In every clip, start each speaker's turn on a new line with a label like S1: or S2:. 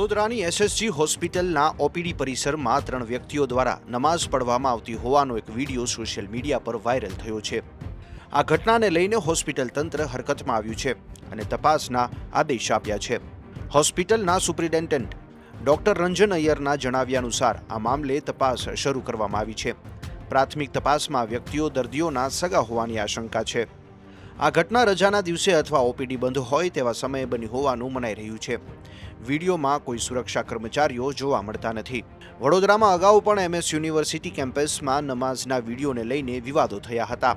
S1: વડોદરાની એસએસજી હોસ્પિટલના ઓપીડી પરિસરમાં 3 વ્યક્તિઓ દ્વારા નમાઝ પઢવામાં આવતી હોવાનો એક વિડીયો સોશિયલ મીડિયા પર વાયરલ થયો છે. આ ઘટનાને લઈને હોસ્પિટલ તંત્ર હરકતમાં આવ્યું છે અને તપાસના આદેશ આપ્યા છે. હોસ્પિટલના સુપ્રિન્ટેન્ડન્ટ ડોક્ટર રંજન અય્યરના જણાવ્યા અનુસાર આ મામલે તપાસ શરૂ કરવામાં આવી છે. પ્રાથમિક તપાસમાં વ્યક્તિઓ દર્દીઓના સગા હોવાની આશંકા છે. આ ઘટના રજાના દિવસે અથવા ઓપીડી બંધ હોય તેવા સમયે બની હોવાનું મનાઈ રહ્યું છે. વિડીયોમાં કોઈ સુરક્ષા કર્મચારીઓ જોવા મળતા નથી. વડોદરામાં અગાઉ પણ એમએસ યુનિવર્સિટી કેમ્પસમાં નમાઝના વિડીયોને લઈને વિવાદો થયા હતા.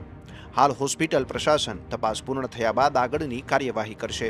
S1: હાલ હોસ્પિટલ પ્રશાસન તપાસ પૂર્ણ થયા બાદ આગળની કાર્યવાહી કરશે.